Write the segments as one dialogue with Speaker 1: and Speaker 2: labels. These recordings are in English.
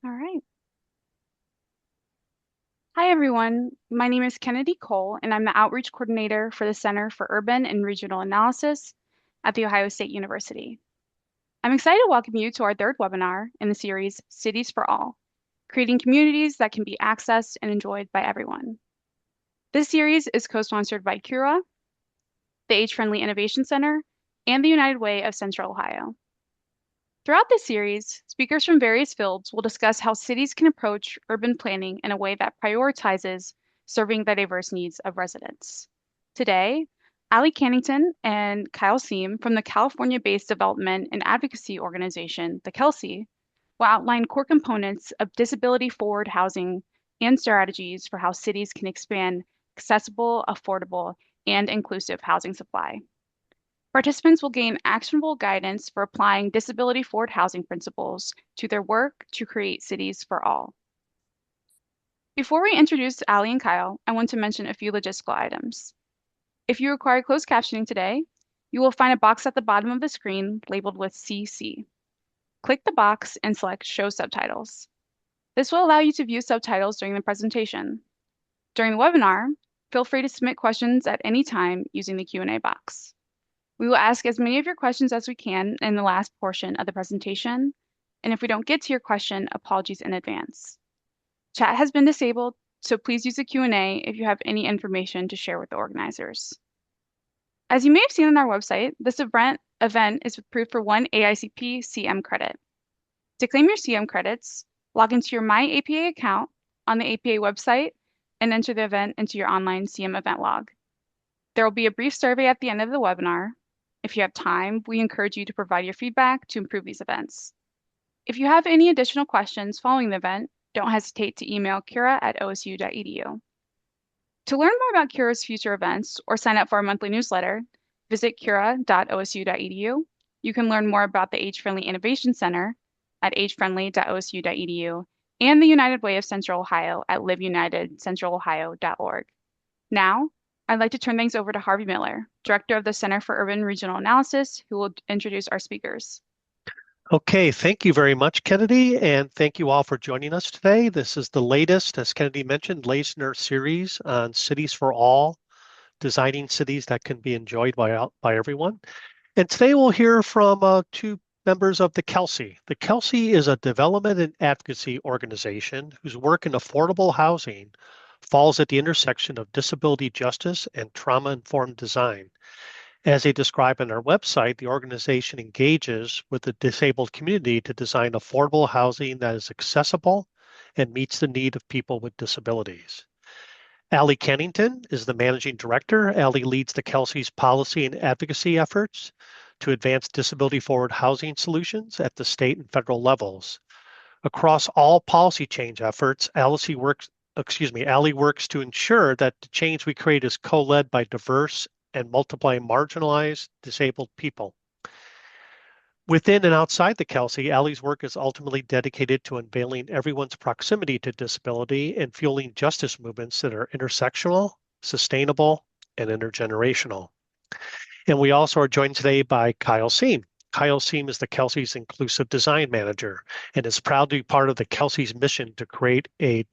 Speaker 1: All right. Hi, everyone. My name is Kennedy Cole, and I'm the Outreach Coordinator for the Center for Urban and Regional Analysis at The Ohio State University. I'm excited to welcome you to our third webinar in the series, Cities for All, Creating Communities that Can Be Accessed and Enjoyed by Everyone. This series is co-sponsored by CURA, the Age-Friendly Innovation Center, and the United Way of Central Ohio. Throughout this series, speakers from various fields will discuss how cities can approach urban planning in a way that prioritizes serving the diverse needs of residents. Today, Allie Cannington and Kyle Seam from the California-based development and advocacy organization, the Kelsey, will outline core components of disability-forward housing and strategies for how cities can expand accessible, affordable, and inclusive housing supply. Participants will gain actionable guidance for applying disability-forward housing principles to their work to create cities for all. Before we introduce Allie and Kyle, I want to mention a few logistical items. If you require closed captioning today, you will find a box at the bottom of the screen labeled with CC. Click the box and select Show Subtitles. This will allow you to view subtitles during the presentation. During the webinar, feel free to submit questions at any time using the Q&A box. We will ask as many of your questions as we can in the last portion of the presentation, and if we don't get to your question, apologies in advance. Chat has been disabled, so please use the Q&A if you have any information to share with the organizers. As you may have seen on our website, this event is approved for 1 AICP CM credit. To claim your CM credits, log into your My APA account on the APA website and enter the event into your online CM event log. There will be a brief survey at the end of the webinar. If you have time, we encourage you to provide your feedback to improve these events. If you have any additional questions following the event, don't hesitate to email cura@osu.edu. To learn more about Cura's future events or sign up for our monthly newsletter, visit cura.osu.edu. You can learn more about the Age-Friendly Innovation Center at agefriendly.osu.edu and the United Way of Central Ohio at liveunitedcentralohio.org. Now, I'd like to turn things over to Harvey Miller, Director of the Center for Urban Regional Analysis, who will introduce our speakers.
Speaker 2: Okay, thank you very much, Kennedy, and thank you all for joining us today. This is the latest, as Kennedy mentioned, latest in our series on Cities for All, designing cities that can be enjoyed by everyone. And today we'll hear from two members of the Kelsey. The Kelsey is a development and advocacy organization whose work in affordable housing falls at the intersection of disability justice and trauma-informed design. As they describe on our website, the organization engages with the disabled community to design affordable housing that is accessible and meets the need of people with disabilities. Allie Cannington is the managing director. Allie leads the Kelsey's policy and advocacy efforts to advance disability-forward housing solutions at the state and federal levels. Across all policy change efforts, Allie works to ensure that the change we create is co-led by diverse and multiply marginalized disabled people. Within and outside the Kelsey, Allie's work is ultimately dedicated to unveiling everyone's proximity to disability and fueling justice movements that are intersectional, sustainable, and intergenerational. And we also are joined today by Kyle Seam. Kyle Seam is the Kelsey's Inclusive Design Manager and is proud to be part of the Kelsey's mission to create a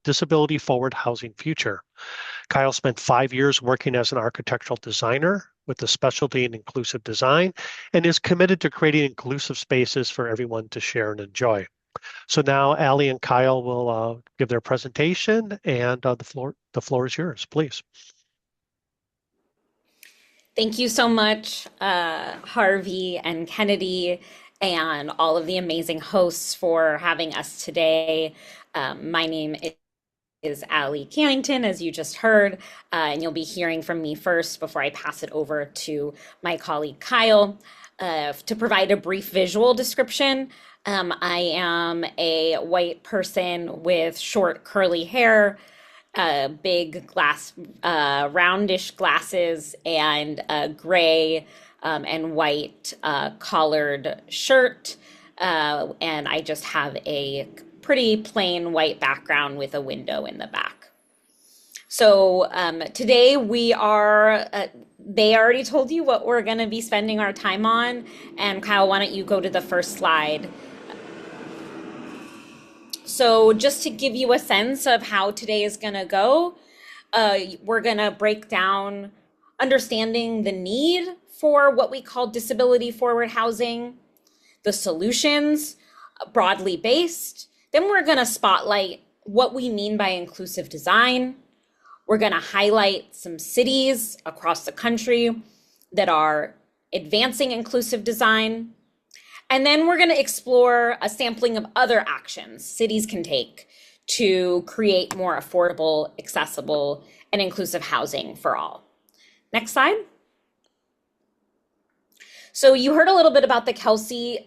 Speaker 2: disability-forward housing future. Kyle spent 5 years working as an architectural designer with a specialty in inclusive design and is committed to creating inclusive spaces for everyone to share and enjoy. So now Allie and Kyle will give their presentation, and the floor is yours, please.
Speaker 3: Thank you so much, Harvey and Kennedy, and all of the amazing hosts for having us today. My name is Allie Cannington, as you just heard, and you'll be hearing from me first before I pass it over to my colleague Kyle to provide a brief visual description. I am a white person with short curly hair, big roundish glasses, and a gray and white collared shirt. And I just have a pretty plain white background with a window in the back. So today they already told you what we're going to be spending our time on. And Kyle, why don't you go to the first slide? So just to give you a sense of how today is going to go, we're going to break down understanding the need for what we call disability forward housing, the solutions, broadly based. Then we're going to spotlight what we mean by inclusive design. We're going to highlight some cities across the country that are advancing inclusive design. And then we're going to explore a sampling of other actions cities can take to create more affordable, accessible, and inclusive housing for all. Next slide. So you heard a little bit about the Kelsey.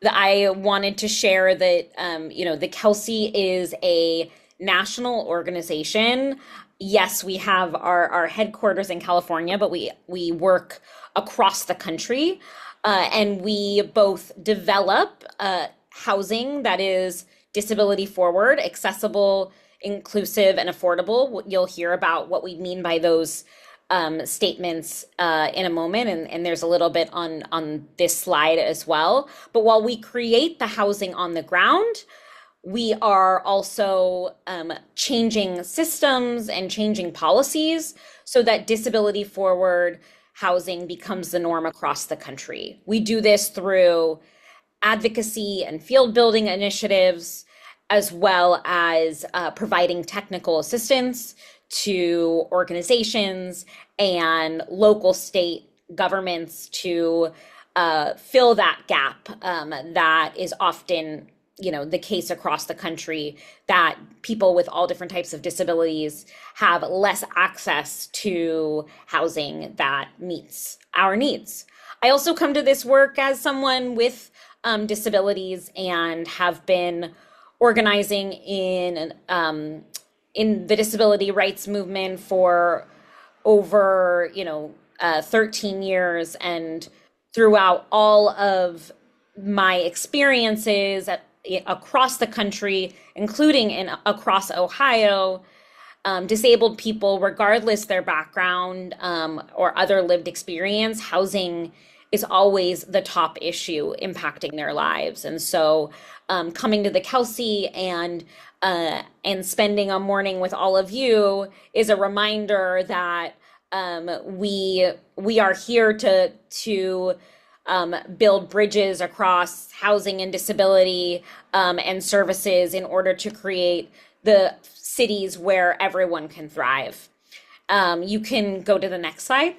Speaker 3: That I wanted to share that, the Kelsey is a national organization. Yes, we have our headquarters in California, but we work across the country. And we both develop housing that is disability forward, accessible, inclusive, and affordable. You'll hear about what we mean by those statements in a moment, and there's a little bit on this slide as well. But while we create the housing on the ground, we are also changing systems and changing policies so that disability forward housing becomes the norm across the country. We do this through advocacy and field building initiatives, as well as providing technical assistance to organizations and local state governments to fill that gap that is often the case across the country, that people with all different types of disabilities have less access to housing that meets our needs. I also come to this work as someone with disabilities and have been organizing in the disability rights movement for over 13 years, and throughout all of my experiences across the country, including across Ohio, disabled people, regardless their background or other lived experience, housing is always the top issue impacting their lives. And so coming to the Kelsey and spending a morning with all of you is a reminder that we are here to build bridges across housing and disability and services in order to create the cities where everyone can thrive. You can go to the next slide,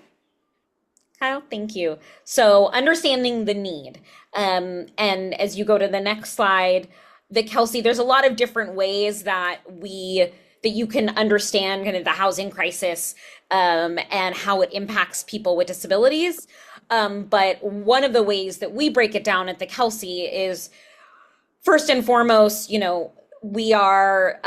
Speaker 3: Kyle. Thank you. So understanding the need. And as you go to the next slide, the Kelsey, there's a lot of different ways that you can understand kind of the housing crisis and how it impacts people with disabilities. But one of the ways that we break it down at the Kelsey is, first and foremost, we are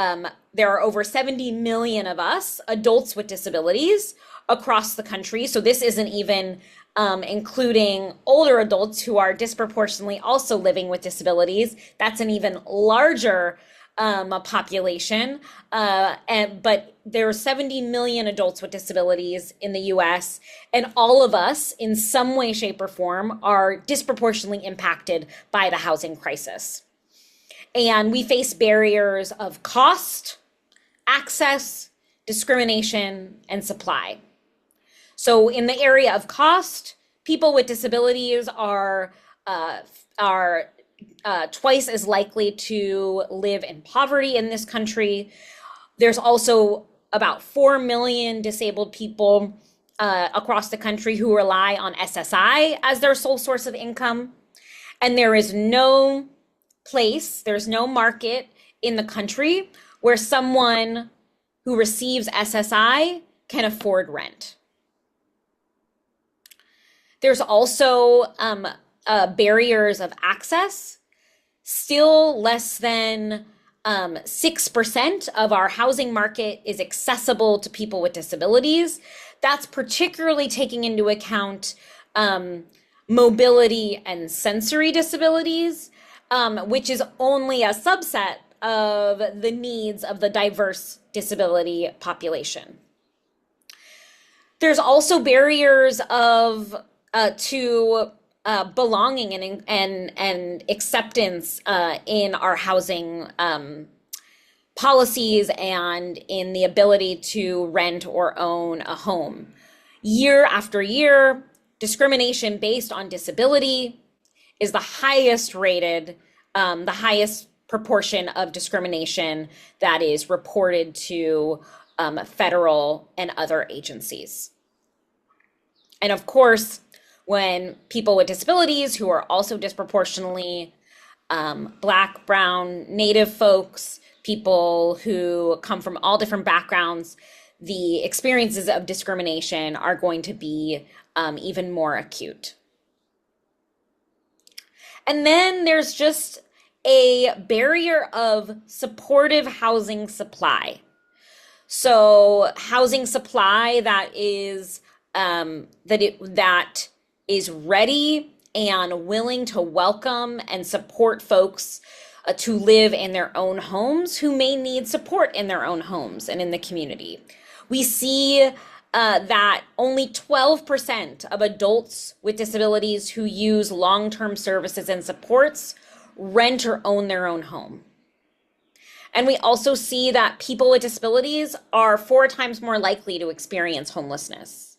Speaker 3: there are over 70 million of us adults with disabilities across the country. So this isn't even including older adults who are disproportionately also living with disabilities. That's an even larger population. But there are 70 million adults with disabilities in the US, and all of us in some way, shape, or form are disproportionately impacted by the housing crisis. And we face barriers of cost, access, discrimination, and supply. So in the area of cost, people with disabilities are twice as likely to live in poverty in this country. There's also about 4 million disabled people across the country who rely on SSI as their sole source of income. And there is no there's no market in the country where someone who receives SSI can afford rent. There's also barriers of access. Still less than 6% of our housing market is accessible to people with disabilities. That's particularly taking into account mobility and sensory disabilities, which is only a subset of the needs of the diverse disability population. There's also barriers to belonging and acceptance in our housing policies and in the ability to rent or own a home. Year after year, discrimination based on disability is the highest rated, the highest proportion of discrimination that is reported to federal and other agencies. And of course, when people with disabilities who are also disproportionately Black, Brown, Native folks, people who come from all different backgrounds, the experiences of discrimination are going to be even more acute. And then there's just a barrier of supportive housing supply. So housing supply that is ready and willing to welcome and support folks to live in their own homes who may need support in their own homes and in the community. We see that only 12% of adults with disabilities who use long-term services and supports rent or own their own home. And we also see that people with disabilities are 4 times more likely to experience homelessness.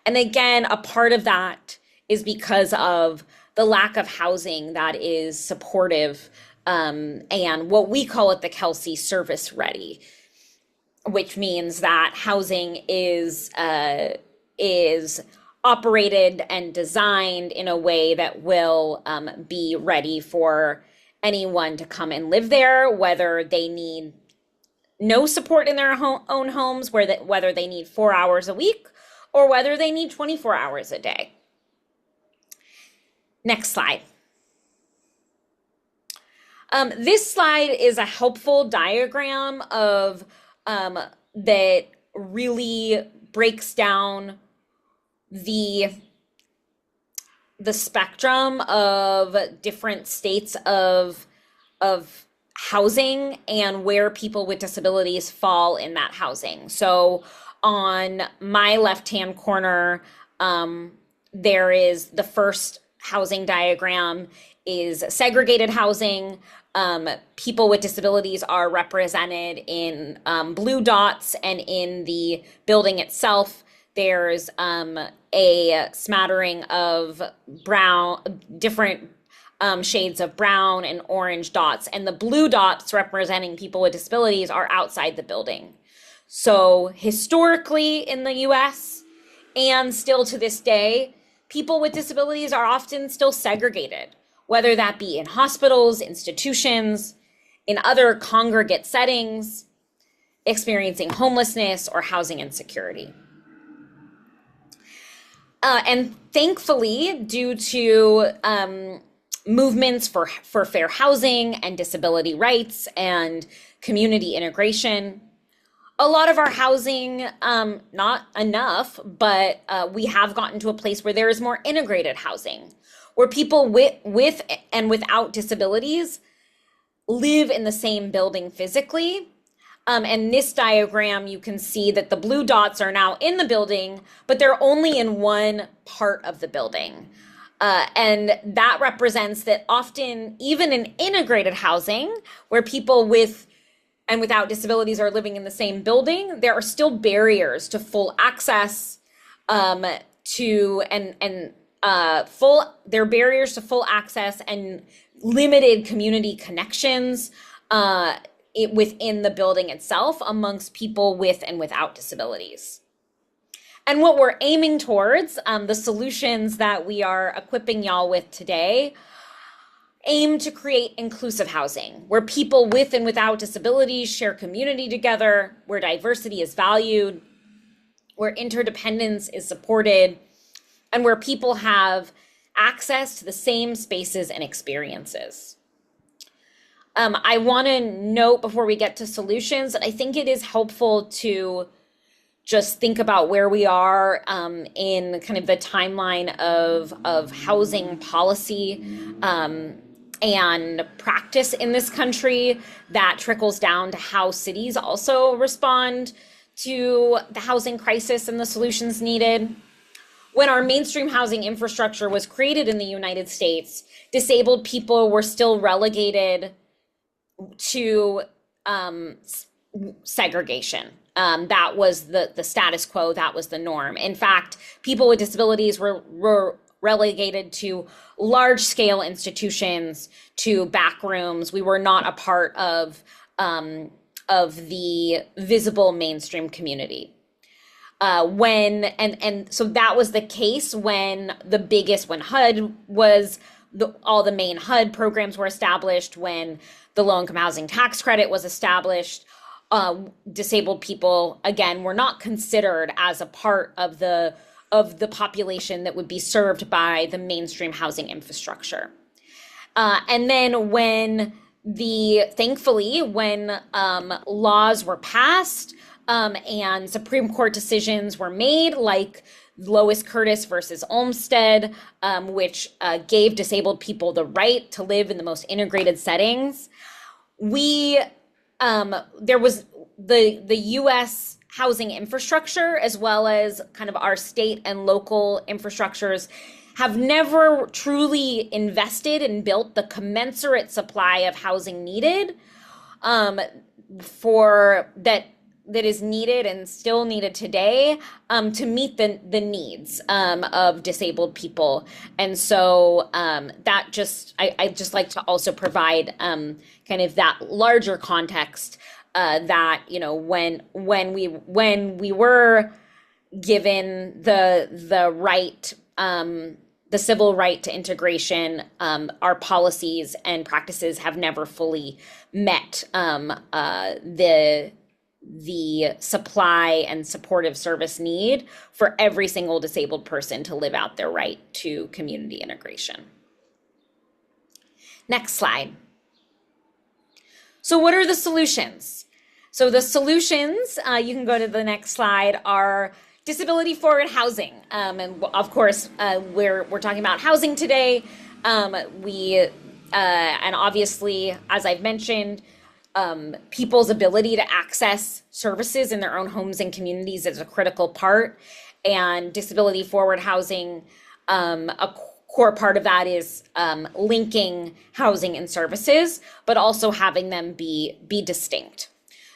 Speaker 3: And again, a part of that is because of the lack of housing that is supportive and what we call it the Kelsey service ready, which means that housing is operated and designed in a way that will be ready for anyone to come and live there, whether they need no support in their own homes, whether they need 4 hours a week, or whether they need 24 hours a day. Next slide. This slide is a helpful diagram of that really breaks down the spectrum of different states of housing and where people with disabilities fall in that housing. So on my left-hand corner, there is the first housing diagram is segregated housing. People with disabilities are represented in blue dots, and in the building itself, there's a smattering of brown, different shades of brown and orange dots, and the blue dots representing people with disabilities are outside the building. So historically in the US, and still to this day, people with disabilities are often still segregated, whether that be in hospitals, institutions, in other congregate settings, experiencing homelessness or housing insecurity. And thankfully, due to movements for fair housing and disability rights and community integration, a lot of our housing, not enough, but we have gotten to a place where there is more integrated housing, where people with and without disabilities live in the same building physically. And this diagram, you can see that the blue dots are now in the building, but they're only in one part of the building. And that represents that often, even in integrated housing, where people with and without disabilities are living in the same building, there are still barriers to full access there are barriers to full access and limited community connections within the building itself amongst people with and without disabilities. And what we're aiming towards, the solutions that we are equipping y'all with today, aim to create inclusive housing, where people with and without disabilities share community together, where diversity is valued, where interdependence is supported, and where people have access to the same spaces and experiences. I want to note before we get to solutions that I think it is helpful to just think about where we are in kind of the timeline of housing policy and practice in this country that trickles down to how cities also respond to the housing crisis and the solutions needed. when our mainstream housing infrastructure was created in the United States, disabled people were still relegated to segregation. That was the status quo. That was the norm. In fact, people with disabilities were relegated to large scale institutions, to back rooms. We were not a part of the visible mainstream community. So that was the case when HUD was all the main HUD programs were established, when the low income housing tax credit was established. Disabled people, again, were not considered as a part of the population that would be served by the mainstream housing infrastructure. And then thankfully, when laws were passed and Supreme Court decisions were made, like Lois Curtis versus Olmsted, which gave disabled people the right to live in the most integrated settings, there was the U.S. housing infrastructure, as well as kind of our state and local infrastructures, have never truly invested and built the commensurate supply of housing needed that is needed and still needed today to meet the needs of disabled people. And so I just like to also provide kind of that larger context that, you know, when we were given the right, the civil right to integration, our policies and practices have never fully met the supply and supportive service need for every single disabled person to live out their right to community integration. Next slide. So what are the solutions? So the solutions, you can go to the next slide, are disability forward housing. And of course, we're talking about housing today. And obviously, as I've mentioned, people's ability to access services in their own homes and communities is a critical part. And disability forward housing, a core part of that is linking housing and services, but also having them be distinct.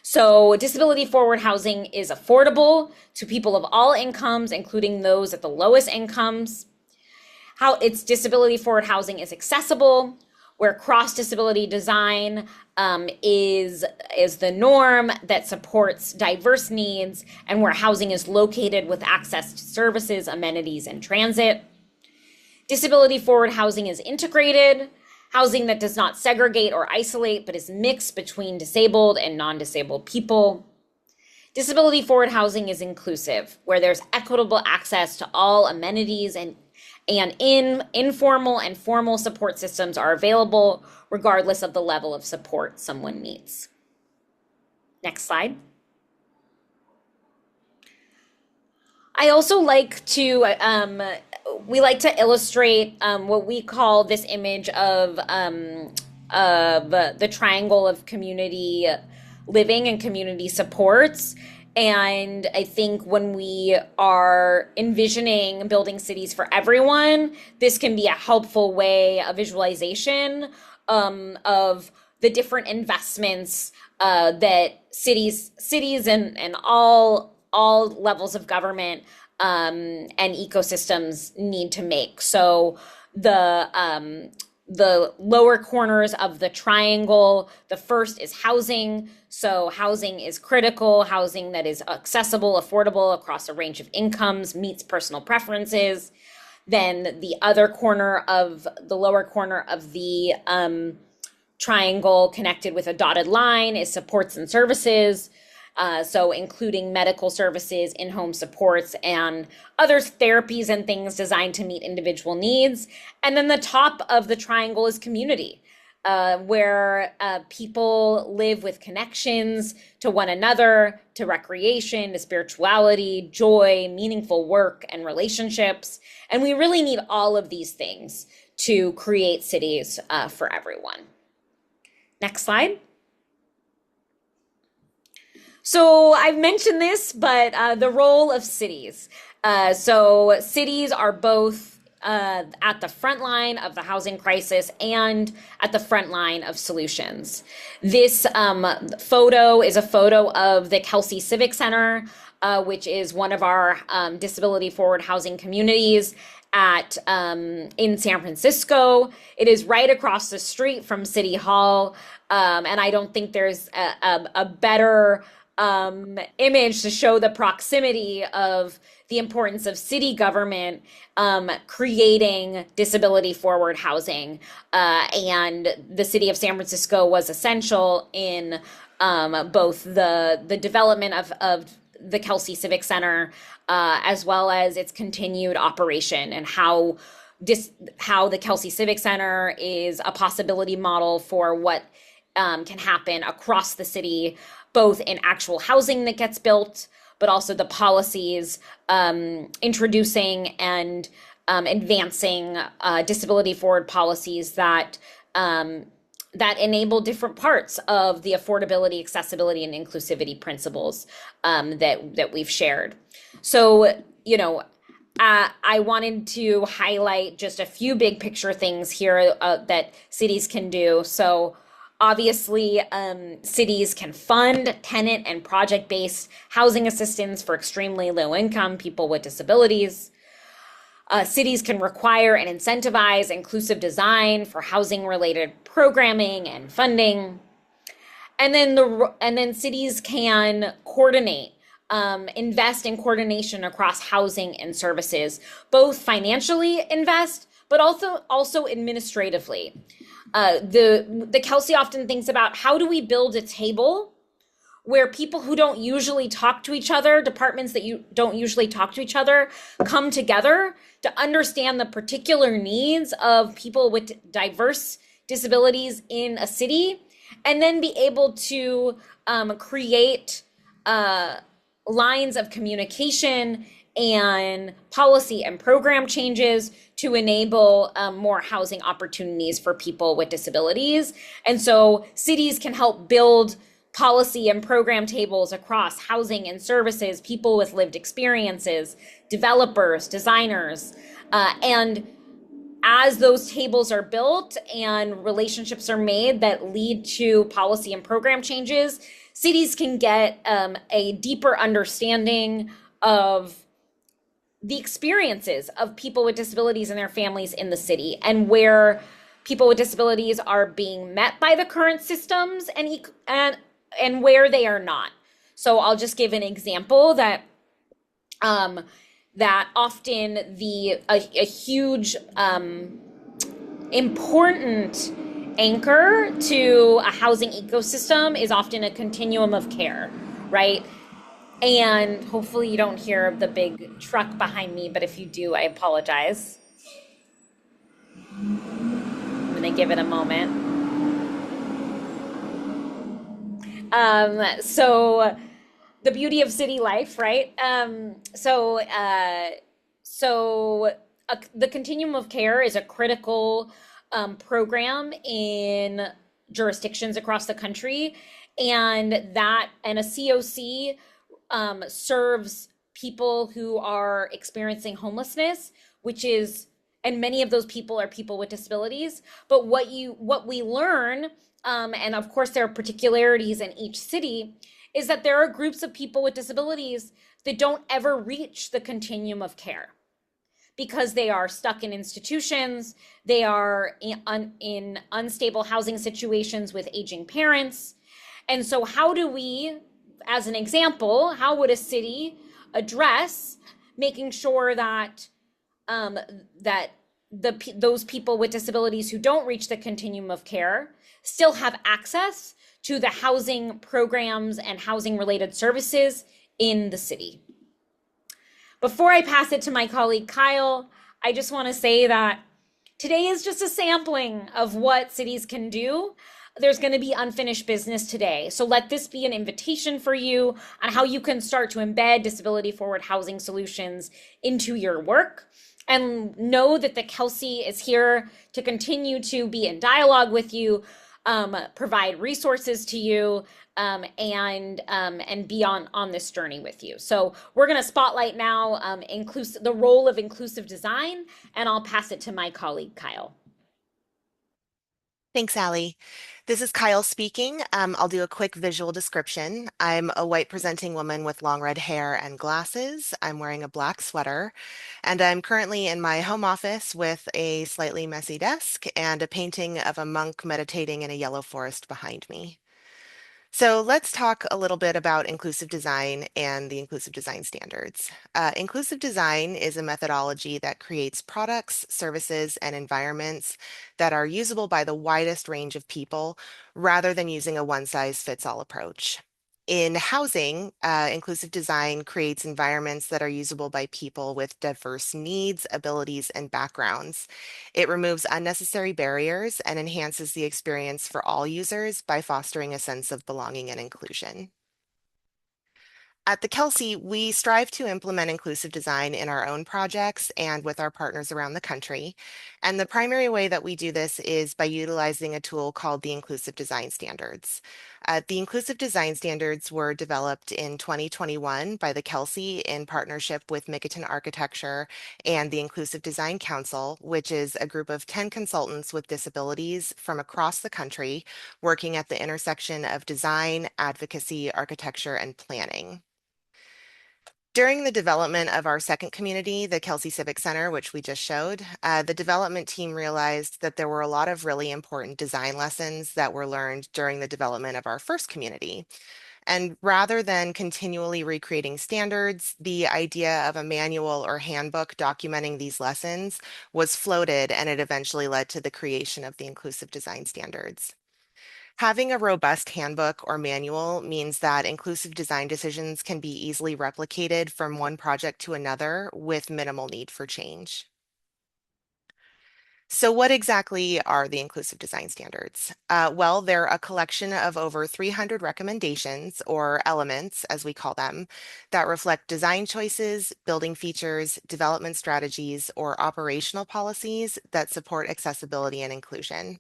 Speaker 3: So disability forward housing is affordable to people of all incomes, including those at the lowest incomes. How its disability forward housing is accessible, where cross disability design is the norm that supports diverse needs, and where housing is located with access to services, amenities, and transit. Disability forward housing is integrated, housing that does not segregate or isolate, but is mixed between disabled and non-disabled people. Disability forward housing is inclusive, where there's equitable access to all amenities, and informal and formal support systems are available regardless of the level of support someone needs. Next slide. I also like to, we like to illustrate what we call this image of the triangle of community living and community supports. And I think when we are envisioning building cities for everyone, this can be a helpful way, a visualization of the different investments that cities and all levels of government and ecosystems need to make. So the lower corners of the triangle, the first is housing. So housing is critical, housing that is accessible, affordable across a range of incomes, meets personal preferences. Then the other corner of the lower corner of the triangle connected with a dotted line is supports and services. So including medical services, in-home supports, and other therapies and things designed to meet individual needs. And then the top of the triangle is community, where people live with connections to one another, to recreation, to spirituality, joy, meaningful work, and relationships. And we really need all of these things to create cities for everyone. Next slide. So I've mentioned this, but the role of cities. So cities are both at the front line of the housing crisis and at the front line of solutions. This photo is a photo of the Kelsey Civic Center, which is one of our disability forward housing communities at in San Francisco. It is right across the street from City Hall, and I don't think there's a better image to show the proximity of the importance of city government creating disability forward housing. And the city of San Francisco was essential in both the development of the Kelsey Civic Center, as well as its continued operation, and how the Kelsey Civic Center is a possibility model for what can happen across the city, both in actual housing that gets built, but also the policies introducing and advancing disability forward policies that enable different parts of the affordability, accessibility, and inclusivity principles that we've shared. So, I wanted to highlight just a few big picture things here that cities can do. So obviously, cities can fund tenant and project-based housing assistance for extremely low-income people with disabilities. Cities can require and incentivize inclusive design for housing-related programming and funding. And then cities can coordinate, invest in coordination across housing and services, both financially invest, but also administratively. The Kelsey often thinks about, how do we build a table where people who don't usually talk to each other, departments that you don't usually talk to each other, come together to understand the particular needs of people with diverse disabilities in a city, and then be able to create lines of communication and policy and program changes to enable more housing opportunities for people with disabilities. And so cities can help build policy and program tables across housing and services, people with lived experiences, developers, designers, and as those tables are built and relationships are made that lead to policy and program changes, cities can get a deeper understanding of the experiences of people with disabilities and their families in the city, and where people with disabilities are being met by the current systems and where they are not. So I'll just give an example that often a huge important anchor to a housing ecosystem is often a continuum of care, right? And hopefully you don't hear the big truck behind me, but if you do, I apologize. I'm gonna give it a moment. So the beauty of city life, right? The continuum of care is a critical program in jurisdictions across the country, and a COC serves people who are experiencing homelessness, and many of those people are people with disabilities. But what we learn, and of course there are particularities in each city, is that there are groups of people with disabilities that don't ever reach the continuum of care because they are stuck in institutions, they are in unstable housing situations with aging parents. And so how do we, as an example, how would a city address making sure that those people with disabilities who don't reach the continuum of care still have access to the housing programs and housing related services in the city? Before I pass it to my colleague Kyle, I just want to say that today is just a sampling of what cities can do. There's going to be unfinished business today. So let this be an invitation for you on how you can start to embed disability forward housing solutions into your work. And know that the Kelsey is here to continue to be in dialogue with you provide resources to you, and be on this journey with you. So we're going to spotlight now the role of inclusive design, and I'll pass it to my colleague Kyle.
Speaker 4: Thanks, Allie. This is Kyle speaking. I'll do a quick visual description. I'm a white presenting woman with long red hair and glasses. I'm wearing a black sweater, and I'm currently in my home office with a slightly messy desk and a painting of a monk meditating in a yellow forest behind me. So let's talk a little bit about inclusive design and the inclusive design standards. Inclusive design is a methodology that creates products, services, and environments that are usable by the widest range of people rather than using a one-size-fits-all approach. In housing, inclusive design creates environments that are usable by people with diverse needs, abilities, and backgrounds. It removes unnecessary barriers and enhances the experience for all users by fostering a sense of belonging and inclusion. At the Kelsey, we strive to implement inclusive design in our own projects and with our partners around the country. And the primary way that we do this is by utilizing a tool called the Inclusive Design Standards. The Inclusive Design Standards were developed in 2021 by the Kelsey in partnership with Mikiton Architecture and the Inclusive Design Council, which is a group of 10 consultants with disabilities from across the country working at the intersection of design, advocacy, architecture, and planning. During the development of our second community, the Kelsey Civic Center, which we just showed, the development team realized that there were a lot of really important design lessons that were learned during the development of our first community. And rather than continually recreating standards, the idea of a manual or handbook documenting these lessons was floated, and it eventually led to the creation of the inclusive design standards. Having a robust handbook or manual means that inclusive design decisions can be easily replicated from one project to another with minimal need for change. So what exactly are the inclusive design standards? Well, they're a collection of over 300 recommendations or elements, as we call them, that reflect design choices, building features, development strategies, or operational policies that support accessibility and inclusion.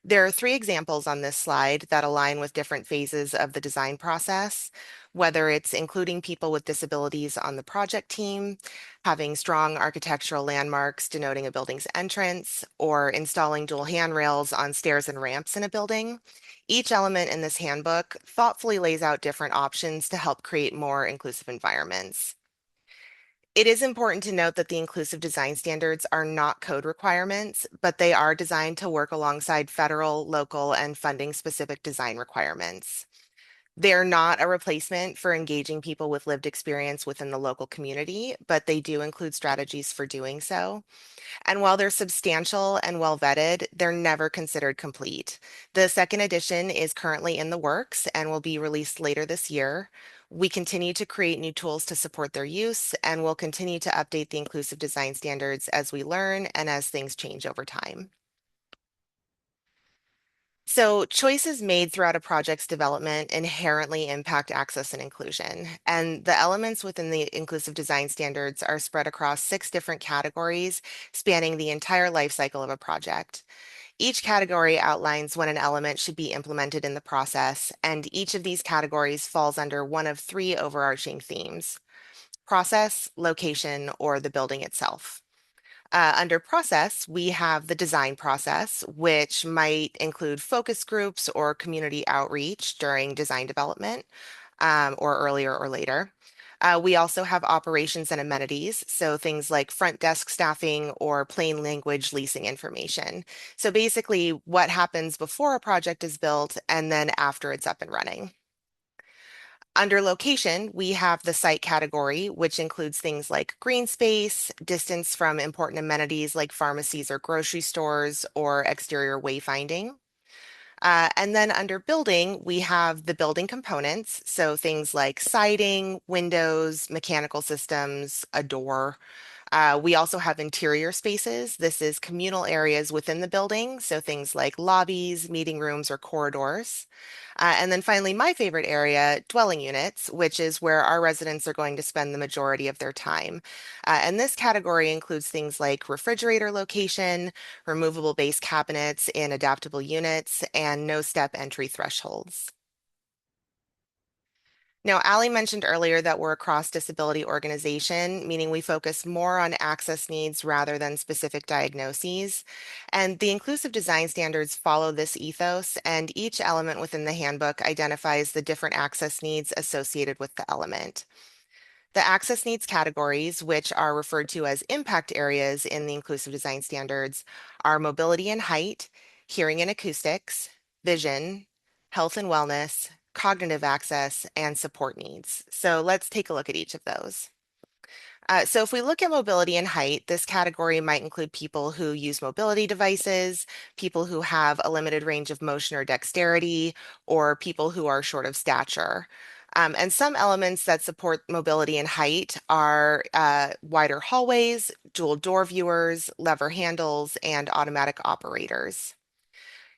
Speaker 4: There are three examples on this slide that align with different phases of the design process, whether it's including people with disabilities on the project team, having strong architectural landmarks denoting a building's entrance, or installing dual handrails on stairs and ramps in a building. Each element in this handbook thoughtfully lays out different options to help create more inclusive environments. It is important to note that the inclusive design standards are not code requirements, but they are designed to work alongside federal, local, and funding specific design requirements. They're not a replacement for engaging people with lived experience within the local community, but they do include strategies for doing so. And while they're substantial and well vetted, they're never considered complete. The second edition is currently in the works and will be released later this year. We continue to create new tools to support their use, and we'll continue to update the inclusive design standards as we learn and as things change over time. So, choices made throughout a project's development inherently impact access and inclusion. And the elements within the inclusive design standards are spread across 6 different categories, spanning the entire life cycle of a project. Each category outlines when an element should be implemented in the process, and each of these categories falls under one of 3 overarching themes: process, location, or the building itself. Under process, we have the design process, which might include focus groups or community outreach during design development, or earlier or later. We also have operations and amenities, so things like front desk staffing or plain language leasing information. So basically, what happens before a project is built and then after it's up and running. Under location, we have the site category, which includes things like green space, distance from important amenities like pharmacies or grocery stores, or exterior wayfinding. And then under building, we have the building components, so things like siding, windows, mechanical systems, a door. We also have interior spaces. This is communal areas within the building, so things like lobbies, meeting rooms, or corridors. And then finally, my favorite area, dwelling units, which is where our residents are going to spend the majority of their time. And this category includes things like refrigerator location, removable base cabinets in adaptable units, and no step entry thresholds. Now, Allie mentioned earlier that we're a cross-disability organization, meaning we focus more on access needs rather than specific diagnoses. And the inclusive design standards follow this ethos, and each element within the handbook identifies the different access needs associated with the element. The access needs categories, which are referred to as impact areas in the inclusive design standards, are mobility and height, hearing and acoustics, vision, health and wellness, cognitive access, and support needs. So let's take a look at each of those. So if we look at mobility and height, this category might include people who use mobility devices, people who have a limited range of motion or dexterity, or people who are short of stature. And some elements that support mobility and height are wider hallways, dual door viewers, lever handles, and automatic operators.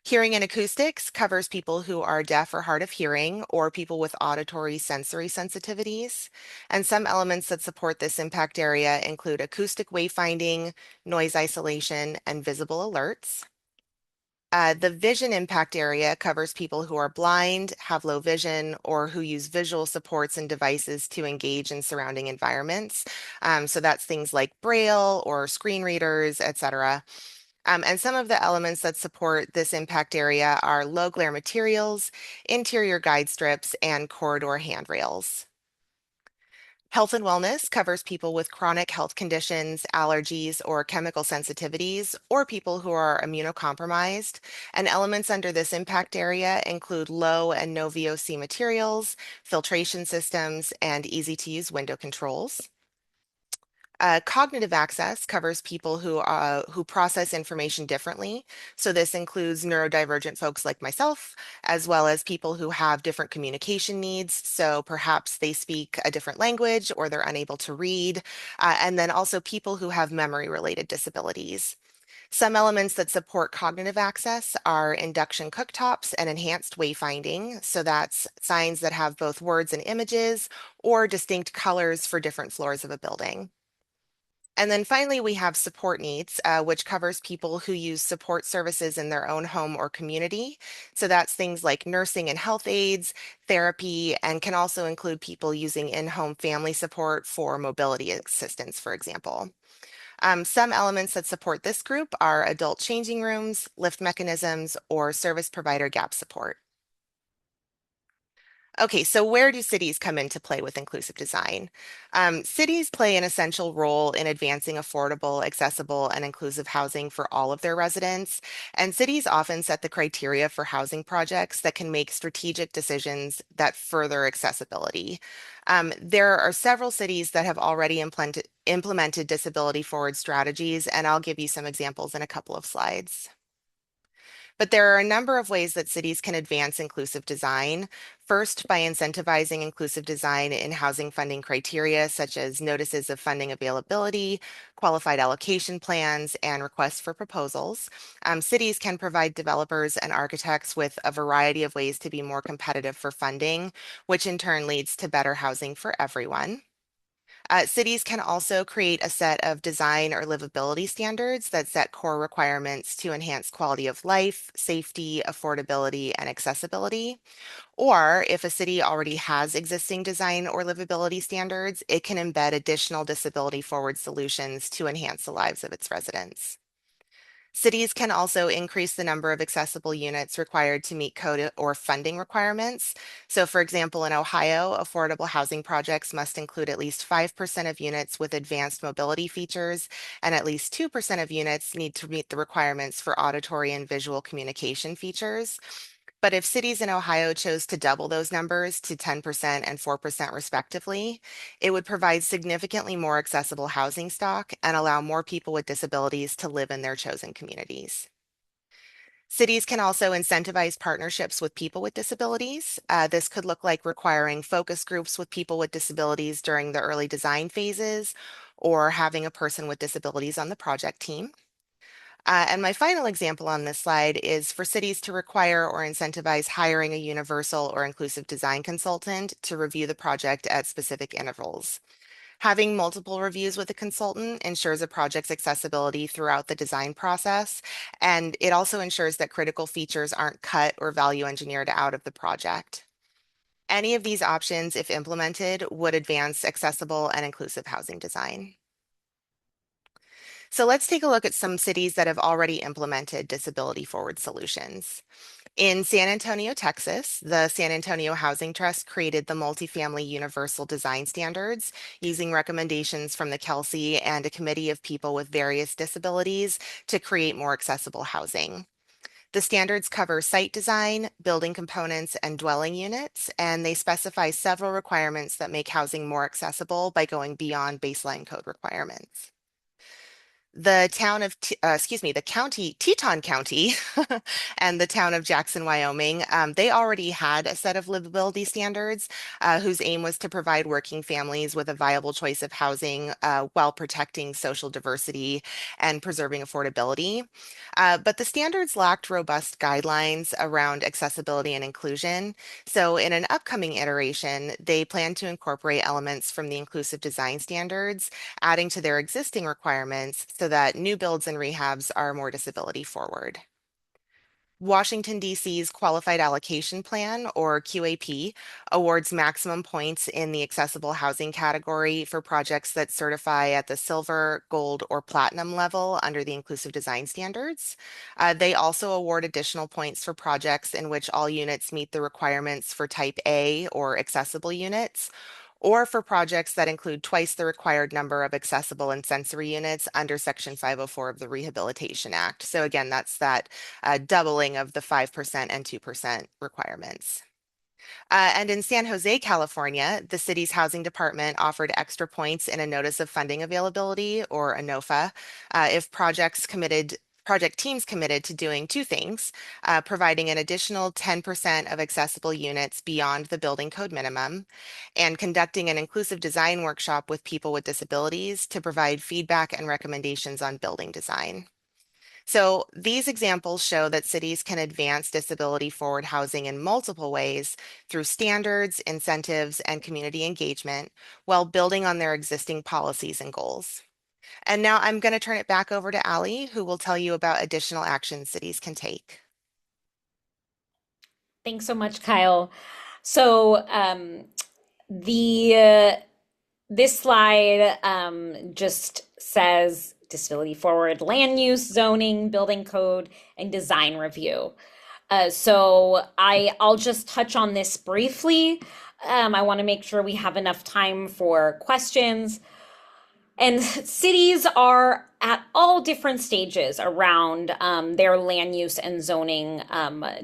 Speaker 4: Hearing and acoustics covers people who are deaf or hard of hearing or people with auditory sensory sensitivities. And some elements that support this impact area include acoustic wayfinding, noise isolation, and visible alerts. The vision impact area covers people who are blind, have low vision, or who use visual supports and devices to engage in surrounding environments. So that's things like Braille or screen readers, etc. And some of the elements that support this impact area are low glare materials, interior guide strips, and corridor handrails. Health and wellness covers people with chronic health conditions, allergies, or chemical sensitivities, or people who are immunocompromised. And elements under this impact area include low and no VOC materials, filtration systems, and easy to use window controls. Cognitive access covers people who process information differently. So this includes neurodivergent folks like myself, as well as people who have different communication needs. So perhaps they speak a different language or they're unable to read. And then also people who have memory-related disabilities. Some elements that support cognitive access are induction cooktops and enhanced wayfinding. So that's signs that have both words and images or distinct colors for different floors of a building. And then finally, we have support needs, which covers people who use support services in their own home or community. So that's things like nursing and health aides, therapy, and can also include people using in-home family support for mobility assistance, for example. Some elements that support this group are adult changing rooms, lift mechanisms, or service provider gap support. Okay, so where do cities come into play with inclusive design? Cities play an essential role in advancing affordable, accessible, and inclusive housing for all of their residents. And cities often set the criteria for housing projects that can make strategic decisions that further accessibility. There are several cities that have already implemented disability forward strategies, and I'll give you some examples in a couple of slides. But there are a number of ways that cities can advance inclusive design. First, by incentivizing inclusive design in housing funding criteria, such as notices of funding availability, qualified allocation plans, and requests for proposals. Cities can provide developers and architects with a variety of ways to be more competitive for funding, which in turn leads to better housing for everyone. Cities can also create a set of design or livability standards that set core requirements to enhance quality of life, safety, affordability, and accessibility. Or if a city already has existing design or livability standards, it can embed additional disability forward solutions to enhance the lives of its residents. Cities can also increase the number of accessible units required to meet code or funding requirements. So, for example, in Ohio, affordable housing projects must include at least 5% of units with advanced mobility features, and at least 2% of units need to meet the requirements for auditory and visual communication features. But if cities in Ohio chose to double those numbers to 10% and 4% respectively, it would provide significantly more accessible housing stock and allow more people with disabilities to live in their chosen communities. Cities can also incentivize partnerships with people with disabilities. This could look like requiring focus groups with people with disabilities during the early design phases, or having a person with disabilities on the project team. And my final example on this slide is for cities to require or incentivize hiring a universal or inclusive design consultant to review the project at specific intervals. Having multiple reviews with a consultant ensures a project's accessibility throughout the design process, and it also ensures that critical features aren't cut or value engineered out of the project. Any of these options, if implemented, would advance accessible and inclusive housing design. So let's take a look at some cities that have already implemented disability forward solutions. In San Antonio, Texas, the San Antonio Housing Trust created the multifamily universal design standards using recommendations from the Kelsey and a committee of people with various disabilities to create more accessible housing. The standards cover site design, building components, and dwelling units, and they specify several requirements that make housing more accessible by going beyond baseline code requirements. The the county, Teton County, and the town of Jackson, Wyoming, they already had a set of livability standards whose aim was to provide working families with a viable choice of housing while protecting social diversity and preserving affordability. But the standards lacked robust guidelines around accessibility and inclusion. So in an upcoming iteration, they plan to incorporate elements from the inclusive design standards, adding to their existing requirements so that new builds and rehabs are more disability forward. Washington, D.C.'s Qualified Allocation Plan, or QAP, awards maximum points in the accessible housing category for projects that certify at the silver, gold, or platinum level under the inclusive design standards. They also award additional points for projects in which all units meet the requirements for type A or accessible units, or for projects that include twice the required number of accessible and sensory units under Section 504 of the Rehabilitation Act. So again, that's that doubling of the 5% and 2% requirements. And in San Jose, California, the city's housing department offered extra points in a notice of funding availability, or a NOFA, if project teams committed to doing two things: providing an additional 10% of accessible units beyond the building code minimum, and conducting an inclusive design workshop with people with disabilities to provide feedback and recommendations on building design. So these examples show that cities can advance disability forward housing in multiple ways through standards, incentives, and community engagement while building on their existing policies and goals. And now I'm going to turn it back over to Allie, who will tell you about additional actions cities can take.
Speaker 3: Thanks so much, Kyle. So the this slide just says disability forward land use, zoning, building code, and design review. So I'll just touch on this briefly. I want to make sure we have enough time for questions. And cities are at all different stages around their land use and zoning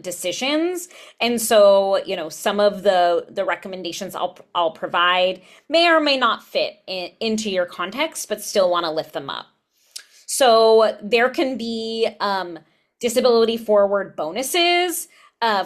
Speaker 3: decisions. And so, some of the recommendations I'll provide may or may not fit into your context, but still want to lift them up. So there can be disability forward bonuses,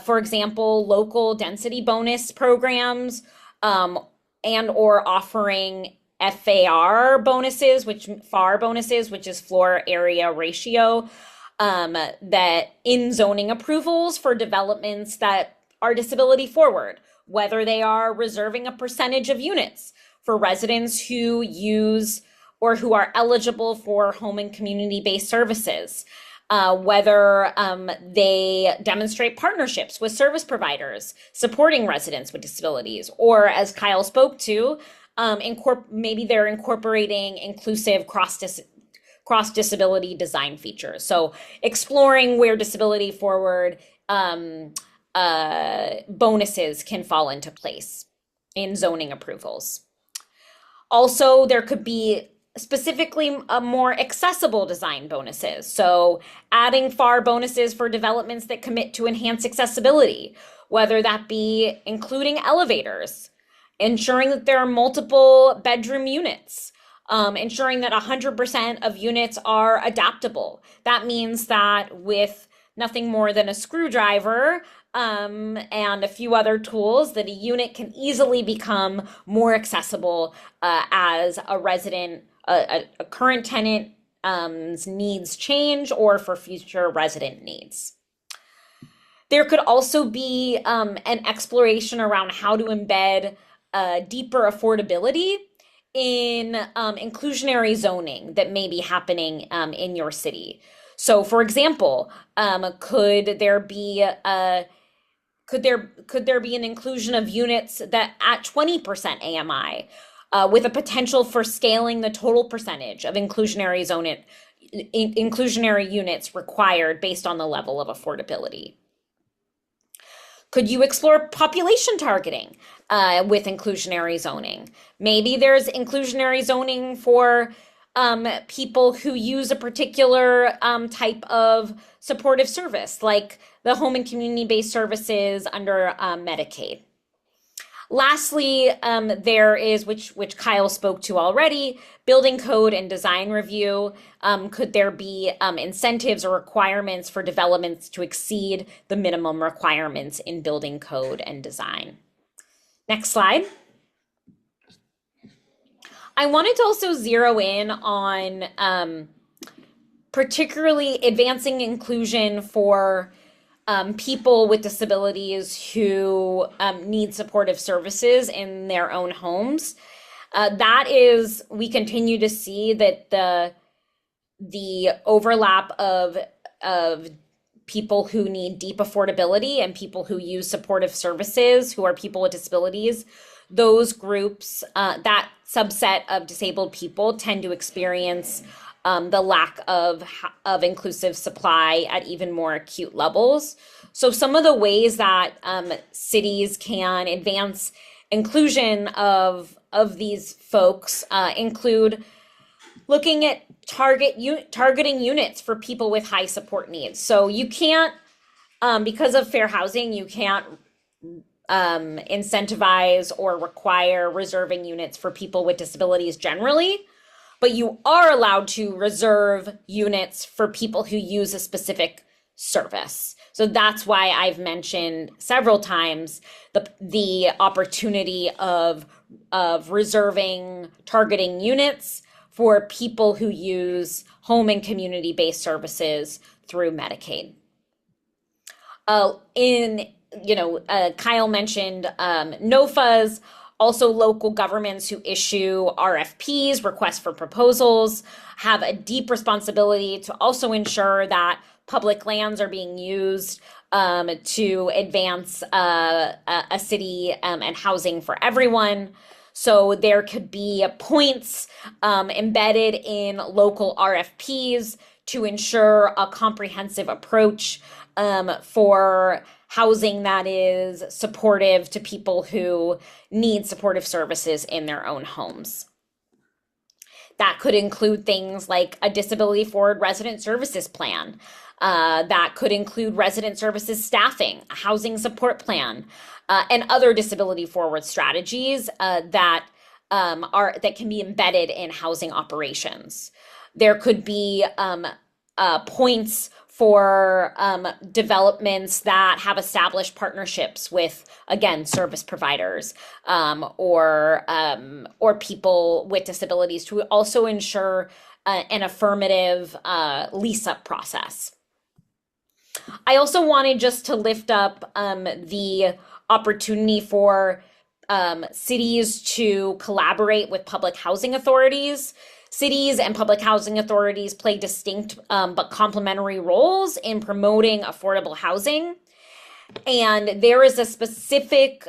Speaker 3: for example, local density bonus programs, and or offering FAR bonuses, which is floor area ratio, that in zoning approvals for developments that are disability forward, whether they are reserving a percentage of units for residents who use or who are eligible for home and community-based services, whether they demonstrate partnerships with service providers supporting residents with disabilities, or as Kyle spoke to, maybe they're incorporating inclusive cross disability design features. So exploring where disability forward bonuses can fall into place in zoning approvals. Also, there could be specifically more accessible design bonuses. So adding FAR bonuses for developments that commit to enhance accessibility, whether that be including elevators, ensuring that there are multiple bedroom units, ensuring that 100% of units are adaptable. That means that with nothing more than a screwdriver and a few other tools, that a unit can easily become more accessible as a resident a current tenant's needs change or for future resident needs. There could also be an exploration around how to embed deeper affordability in inclusionary zoning that may be happening in your city. So, for example, could there be an inclusion of units that at 20% AMI, with a potential for scaling the total percentage of inclusionary units required based on the level of affordability? Could you explore population targeting with inclusionary zoning? Maybe there's inclusionary zoning for people who use a particular type of supportive service, like the home and community-based services under Medicaid. Lastly, there is, which Kyle spoke to already, building code and design review. Could there be incentives or requirements for developments to exceed the minimum requirements in building code and design? Next slide. I wanted to also zero in on particularly advancing inclusion for people with disabilities who need supportive services in their own homes. We continue to see that the overlap of people who need deep affordability and people who use supportive services, who are people with disabilities, those groups, that subset of disabled people tend to experience the lack of inclusive supply at even more acute levels. So some of the ways that cities can advance inclusion of these folks include looking at targeting units for people with high support needs. So you can't, because of fair housing, you can't incentivize or require reserving units for people with disabilities generally, but you are allowed to reserve units for people who use a specific service. So that's why I've mentioned several times the opportunity of targeting units for people who use home and community-based services through Medicaid. Kyle mentioned NOFAs. Also, local governments who issue RFPs, requests for proposals, have a deep responsibility to also ensure that public lands are being used to advance a city and housing for everyone. So there could be points embedded in local RFPs to ensure a comprehensive approach for housing that is supportive to people who need supportive services in their own homes. That could include things like a disability forward resident services plan. That could include resident services staffing, a housing support plan, and other disability forward strategies that can be embedded in housing operations. There could be points for developments that have established partnerships with, again, service providers or people with disabilities to also ensure an affirmative lease-up process. I also wanted just to lift up the opportunity for cities to collaborate with public housing authorities. Cities and public housing authorities play distinct but complementary roles in promoting affordable housing. And there is a specific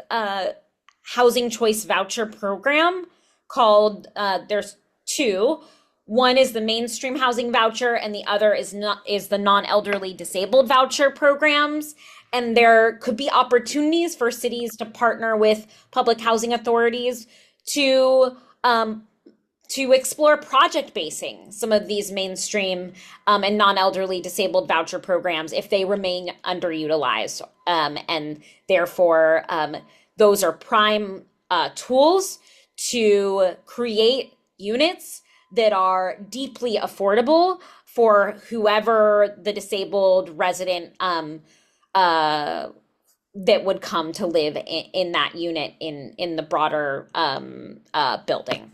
Speaker 3: housing choice voucher program called, there's two. One is the mainstream housing voucher, and the other is the non-elderly disabled voucher programs. And there could be opportunities for cities to partner with public housing authorities to explore project basing some of these mainstream and non-elderly disabled voucher programs if they remain underutilized. And therefore, those are prime tools to create units that are deeply affordable for whoever the disabled resident that would come to live in that unit in the broader building.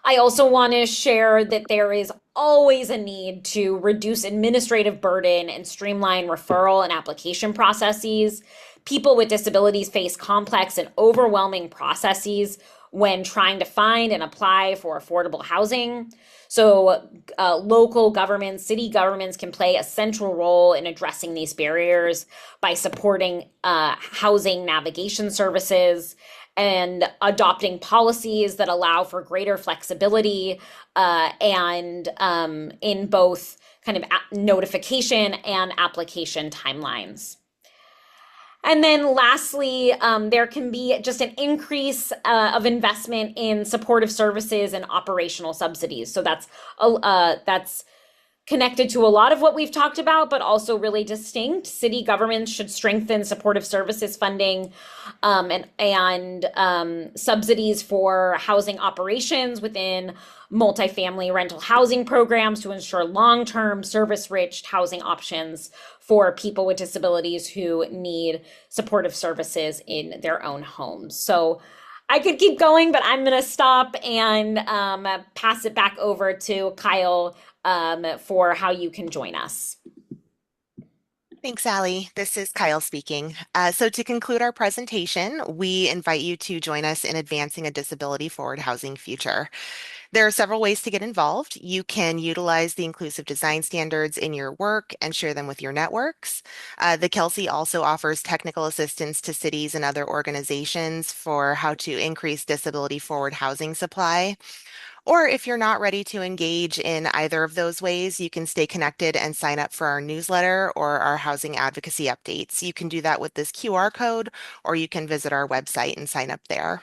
Speaker 3: I also want to share that there is always a need to reduce administrative burden and streamline referral and application processes. People with disabilities face complex and overwhelming processes when trying to find and apply for affordable housing. So, local governments, city governments can play a central role in addressing these barriers by supporting housing navigation services and adopting policies that allow for greater flexibility and in both kind of notification and application timelines. And then lastly, there can be just an increase of investment in supportive services and operational subsidies. So that's connected to a lot of what we've talked about, but also really distinct. City governments should strengthen supportive services funding and subsidies for housing operations within multifamily rental housing programs to ensure long-term service-rich housing options for people with disabilities who need supportive services in their own homes. So I could keep going, but I'm going to stop and pass it back over to Kyle for how you can join us.
Speaker 4: Thanks, Allie. This is Kyle speaking. So to conclude our presentation, we invite you to join us in advancing a disability-forward housing future. There are several ways to get involved. You can utilize the inclusive design standards in your work and share them with your networks. The Kelsey also offers technical assistance to cities and other organizations for how to increase disability-forward housing supply. Or if you're not ready to engage in either of those ways, you can stay connected and sign up for our newsletter or our housing advocacy updates. You can do that with this QR code, or you can visit our website and sign up there.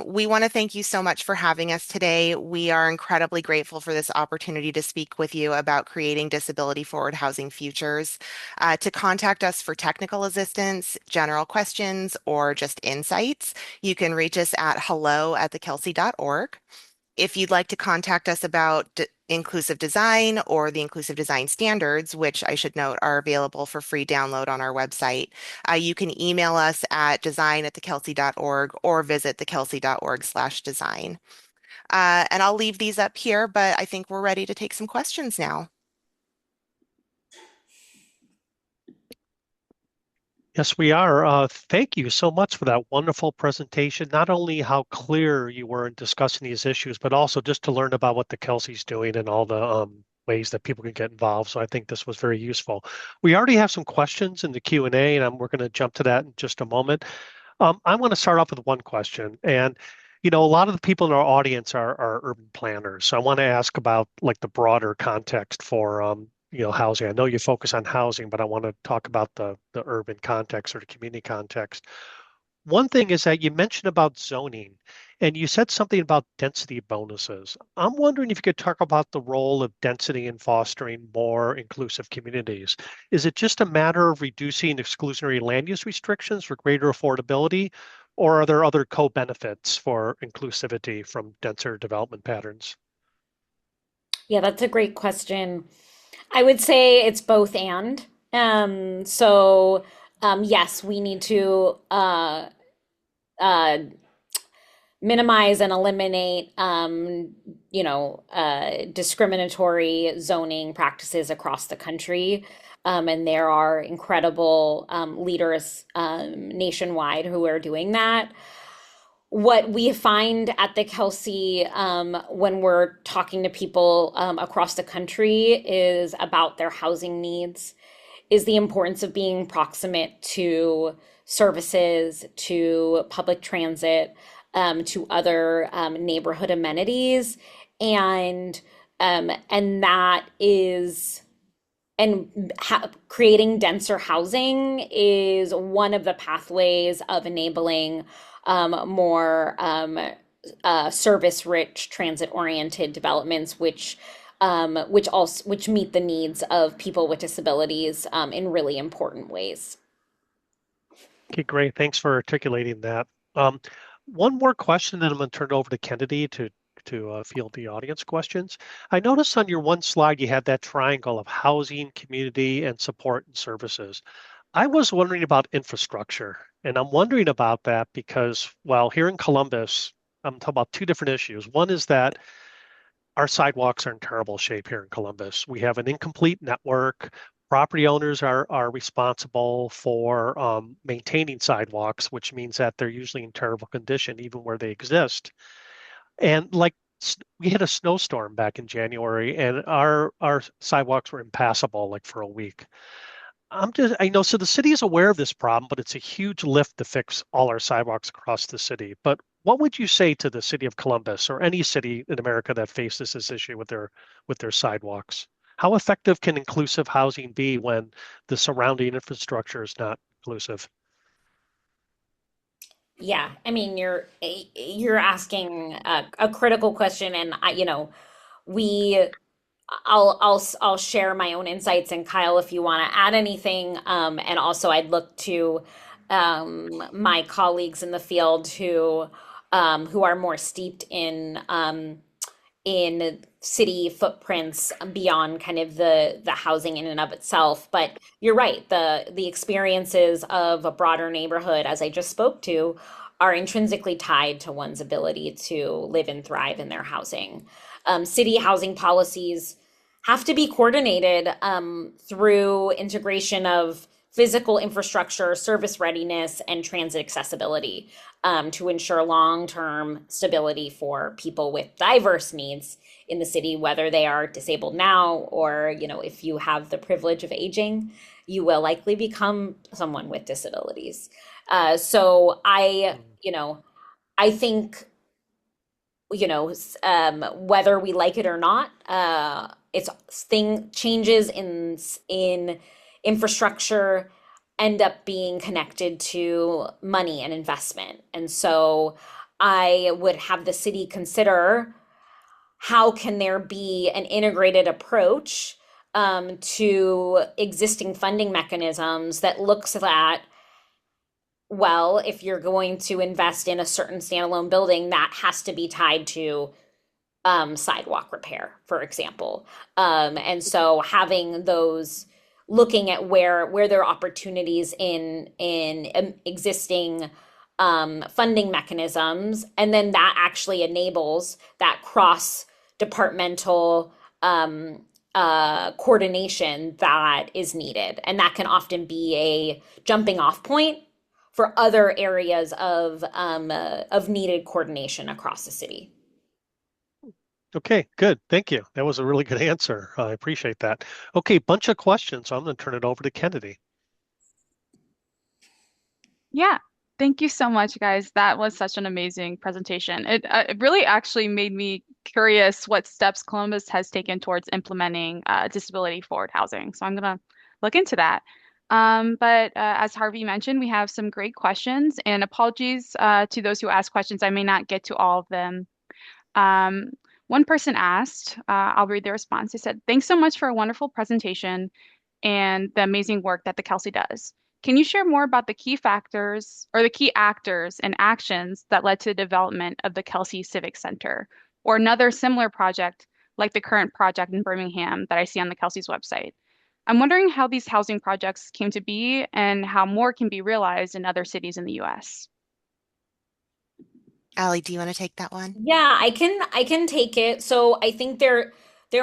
Speaker 4: We want to thank you so much for having us today. We are incredibly grateful for this opportunity to speak with you about creating disability-forward housing futures. To contact us for technical assistance, general questions, or just insights, you can reach us at hello@thekelsey.org. If you'd like to contact us about inclusive design or the inclusive design standards, which I should note are available for free download on our website, you can email us at design@thekelsey.org or visit thekelsey.org/design. And I'll leave these up here, but I think we're ready to take some questions now.
Speaker 2: Yes, we are. Thank you so much for that wonderful presentation. Not only how clear you were in discussing these issues, but also just to learn about what the Kelsey's doing and all the ways that people can get involved. So I think this was very useful. We already have some questions in the Q&A, and we're going to jump to that in just a moment. I want to start off with one question. And, you know, a lot of the people in our audience are urban planners. So I want to ask about like the broader context for housing. I know you focus on housing, but I want to talk about the urban context or the community context. One thing is that you mentioned about zoning, and you said something about density bonuses. I'm wondering if you could talk about the role of density in fostering more inclusive communities. Is it just a matter of reducing exclusionary land use restrictions for greater affordability, or are there other co-benefits for inclusivity from denser development patterns?
Speaker 3: Yeah, that's a great question. I would say it's both and. So, yes, we need to uh, minimize and eliminate, discriminatory zoning practices across the country. And there are incredible leaders nationwide who are doing that. What we find at the Kelsey when we're talking to people across the country is about their housing needs, is the importance of being proximate to services, to public transit, to other neighborhood amenities, and that is creating denser housing is one of the pathways of enabling more service-rich, transit-oriented developments, which meet the needs of people with disabilities in really important ways.
Speaker 2: Okay, great. Thanks for articulating that. One more question, then I'm going to turn it over to Kennedy to field the audience questions. I noticed on your one slide you had that triangle of housing, community, and support and services. I was wondering about infrastructure, and I'm wondering about that because, well, here in Columbus, I'm talking about two different issues. One is that our sidewalks are in terrible shape here in Columbus. We have an incomplete network. Property owners are responsible for maintaining sidewalks, which means that they're usually in terrible condition even where they exist. And like we had a snowstorm back in January, and our sidewalks were impassable like for a week. I know, so the city is aware of this problem, but it's a huge lift to fix all our sidewalks across the city. But what would you say to the city of Columbus or any city in America that faces this issue with their sidewalks? How effective can inclusive housing be when the surrounding infrastructure is not inclusive?
Speaker 3: Yeah, I mean, you're asking a critical question, and we I'll share my own insights, and Kyle, if you want to add anything, and also I'd look to my colleagues in the field who are more steeped in city footprints beyond kind of the housing in and of itself. But you're right, the experiences of a broader neighborhood, as I just spoke to, are intrinsically tied to one's ability to live and thrive in their housing. City housing policies have to be coordinated through integration of physical infrastructure, service readiness, and transit accessibility to ensure long-term stability for people with diverse needs in the city, whether they are disabled now or, if you have the privilege of aging, you will likely become someone with disabilities. So I think, whether we like it or not, it's thing changes in infrastructure end up being connected to money and investment. And so I would have the city consider how can there be an integrated approach to existing funding mechanisms that looks at, well, if you're going to invest in a certain standalone building, that has to be tied to sidewalk repair, for example. And so having those, looking at where there are opportunities in existing funding mechanisms, and then that actually enables that cross departmental coordination that is needed, and that can often be a jumping off point for other areas of needed coordination across the city.
Speaker 2: Okay, good. Thank you. That was a really good answer. I appreciate that. Okay, bunch of questions. So I'm going to turn it over to Kennedy.
Speaker 1: Yeah, thank you so much, guys. That was such an amazing presentation. It really actually made me curious what steps Columbus has taken towards implementing disability forward housing. So I'm gonna look into that. But as Harvey mentioned, we have some great questions, and apologies to those who asked questions. I may not get to all of them. Um, One person asked, I'll read the response. They said, "Thanks so much for a wonderful presentation and the amazing work that the Kelsey does. Can you share more about the key factors or the key actors and actions that led to the development of the Kelsey Civic Center or another similar project like the current project in Birmingham that I see on the Kelsey's website? I'm wondering how these housing projects came to be and how more can be realized in other cities in the US."
Speaker 4: Allie, do you want to take that one?
Speaker 3: Yeah, I can take it. So I think there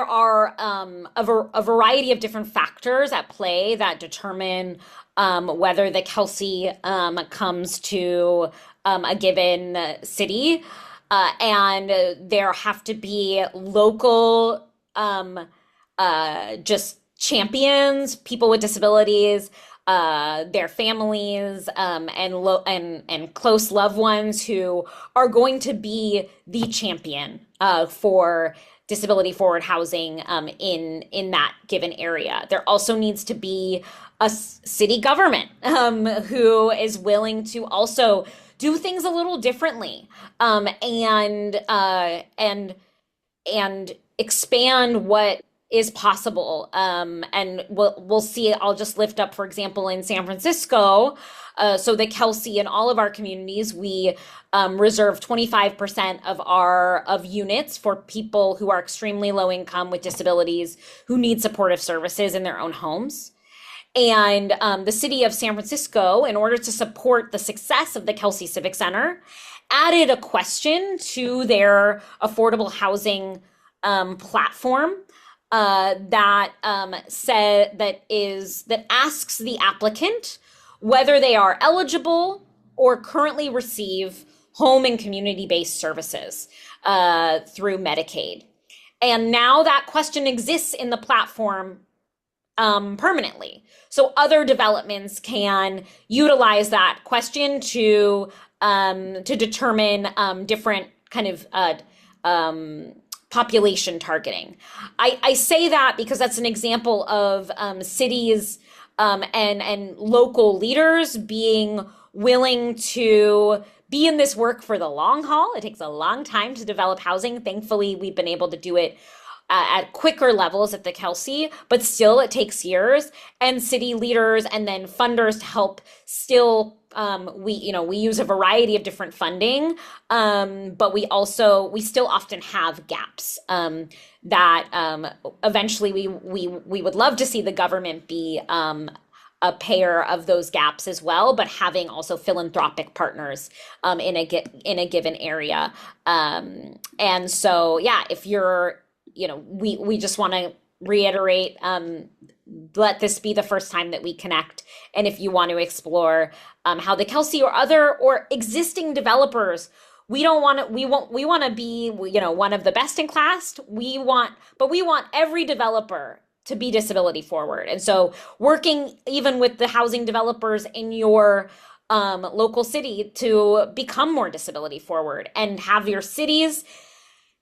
Speaker 3: are a variety of different factors at play that determine whether the Kelsey comes to a given city, and there have to be local just champions, people with disabilities, their families, and close loved ones who are going to be the champion for disability forward housing in that given area. There also needs to be a city government who is willing to also do things a little differently, and expand what is possible. And we'll see. I'll just lift up, for example, in San Francisco. So the Kelsey in all of our communities, we reserve 25% of units for people who are extremely low income with disabilities who need supportive services in their own homes. And the city of San Francisco, in order to support the success of the Kelsey Civic Center, added a question to their affordable housing platform that asks the applicant whether they are eligible or currently receive home and community-based services through Medicaid. And now that question exists in the platform permanently. So other developments can utilize that question to determine different kind of population targeting. I say that because that's an example of cities and local leaders being willing to be in this work for the long haul. It takes a long time to develop housing. Thankfully, we've been able to do it at quicker levels at the Kelsey, but still it takes years. And city leaders and then funders to help still we use a variety of different funding, but we still often have gaps that eventually we would love to see the government be a payer of those gaps as well, but having also philanthropic partners in a given area. And so, yeah, if you're, we just want to reiterate, let this be the first time that we connect. And if you want to explore how the Kelsey or existing developers, we want to be, one of the best in class. We want every developer to be disability forward. And so working even with the housing developers in your local city to become more disability forward and have your cities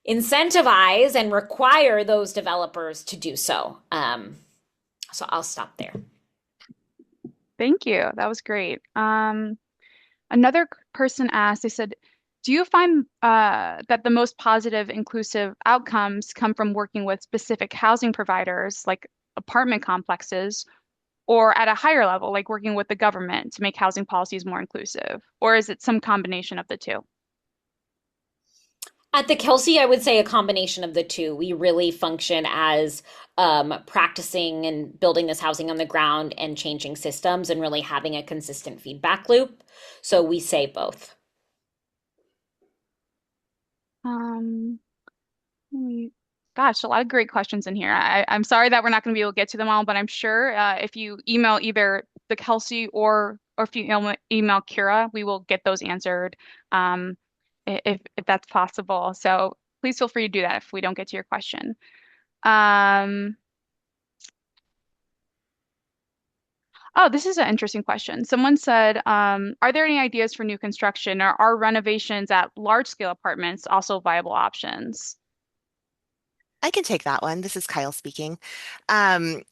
Speaker 3: incentivize and require those developers to do so. So I'll stop there.
Speaker 1: Thank you. That was great. Another person asked, they said, do you find that the most positive, inclusive outcomes come from working with specific housing providers, like apartment complexes, or at a higher level, like working with the government to make housing policies more inclusive? Or is it some combination of the two?
Speaker 3: At the Kelsey, I would say a combination of the two. We really function as practicing and building this housing on the ground and changing systems and really having a consistent feedback loop. So we say both.
Speaker 1: Um, Gosh, a lot of great questions in here. I'm sorry that we're not going to be able to get to them all, but I'm sure if you email either the Kelsey or if you email Kira, we will get those answered um, if that's possible. So please feel free to do that if we don't get to your question. Um, oh, this is an interesting question. Someone said, are there any ideas for new construction or are renovations at large scale apartments also viable options?
Speaker 4: I can take that one. This is Kyle speaking. Um,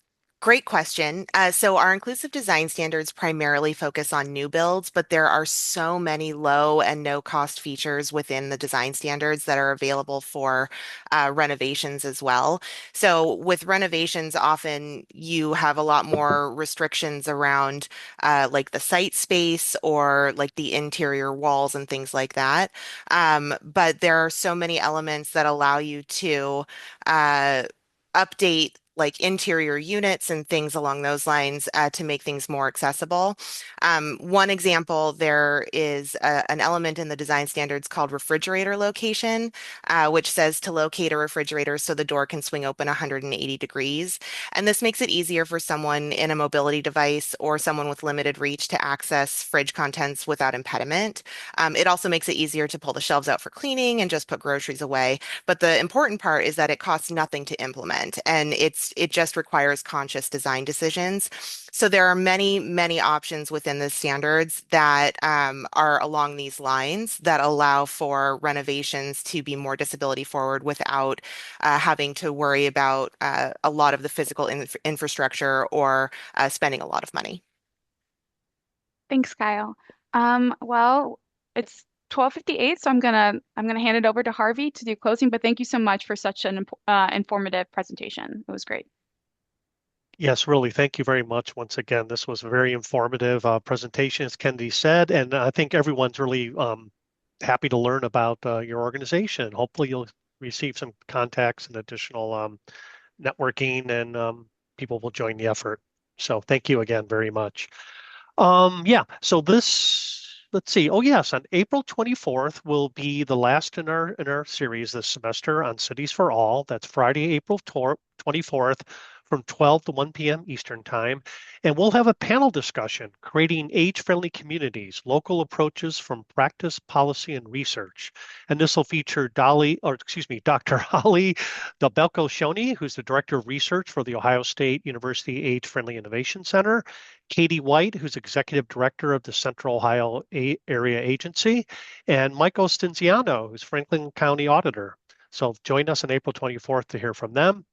Speaker 4: Great question. So our inclusive design standards primarily focus on new builds, but there are so many low and no cost features within the design standards that are available for renovations as well. So with renovations, often you have a lot more restrictions around like the site space or like the interior walls and things like that. But there are so many elements that allow you to uh, update like interior units and things along those lines to make things more accessible. One example, there is an element in the design standards called refrigerator location, which says to locate a refrigerator so the door can swing open 180 degrees. And this makes it easier for someone in a mobility device or someone with limited reach to access fridge contents without impediment. It also makes it easier to pull the shelves out for cleaning and just put groceries away. But the important part is that it costs nothing to implement, and it just requires conscious design decisions. So there are many, many options within the standards that are along these lines that allow for renovations to be more disability forward without having to worry about a lot of the physical infrastructure or spending a lot of money.
Speaker 1: Thanks, Kyle. Well, it's 12:58, so I'm gonna hand it over to Harvey to do closing, but thank you so much for such an informative presentation. It was great.
Speaker 2: Yes, really. Thank you very much once again. This was a very informative presentation, as Kennedy said, and I think everyone's really happy to learn about your organization. Hopefully, you'll receive some contacts and additional networking, and people will join the effort. So thank you again very much. Yeah, so let's see. Oh yes, on April 24th will be the last in our series this semester on Cities for All. That's Friday, April 24th from 12 to 1 p.m. Eastern Time. And we'll have a panel discussion, creating age-friendly communities, local approaches from practice, policy, and research. And this will feature Dr. Holly Dobelko-Shoney, who's the Director of Research for the Ohio State University Age-Friendly Innovation Center, Katie White, who's Executive Director of the Central Ohio Area Agency, and Michael Stinziano, who's Franklin County Auditor. So join us on April 24th to hear from them.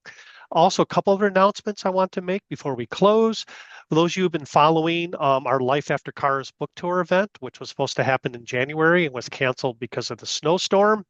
Speaker 2: Also, a couple of announcements I want to make before we close. For those of you who've been following our Life After Cars book tour event, which was supposed to happen in January and was canceled because of the snowstorm,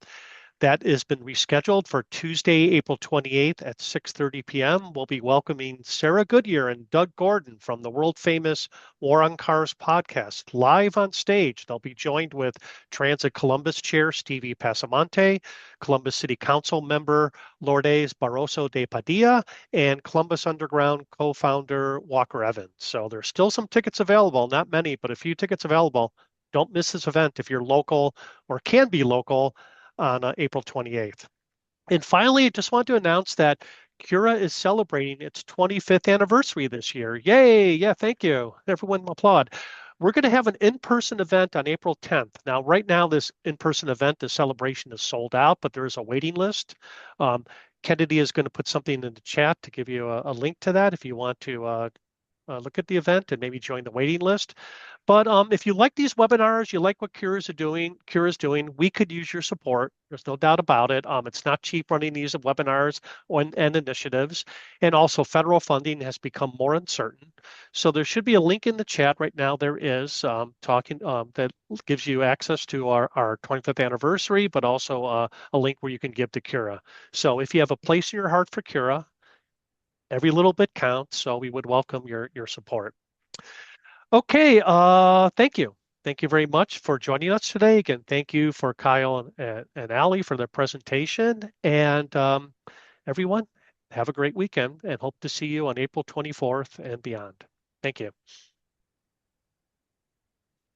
Speaker 2: that has been rescheduled for Tuesday, April 28th at 6:30 p.m. We'll be welcoming Sarah Goodyear and Doug Gordon from the world famous War on Cars podcast live on stage. They'll be joined with Transit Columbus Chair Stevie Passamonte, Columbus City Council member Lourdes Barroso de Padilla, and Columbus Underground co-founder Walker Evans. So there's still some tickets available, not many, but a few tickets available. Don't miss this event if you're local or can be local on April 28th. And finally, I just want to announce that Cura is celebrating its 25th anniversary this year. Yay! Yeah, thank you. Everyone applaud. We're going to have an in-person event on April 10th. Now, right now, this in-person event, the celebration is sold out, but there is a waiting list. Kennedy is going to put something in the chat to give you a link to that if you want to look at the event and maybe join the waiting list. But if you like these webinars, you like what Cura's doing, we could use your support. There's no doubt about it. It's not cheap running these webinars and initiatives. And also federal funding has become more uncertain. So there should be a link in the chat right now. There is that gives you access to our 25th anniversary, but also a link where you can give to Cura. So if you have a place in your heart for Cura, every little bit counts. So we would welcome your support. Okay, thank you. Thank you very much for joining us today. Again, thank you for Kyle and Allie for their presentation. And everyone, have a great weekend and hope to see you on April 24th and beyond. Thank you.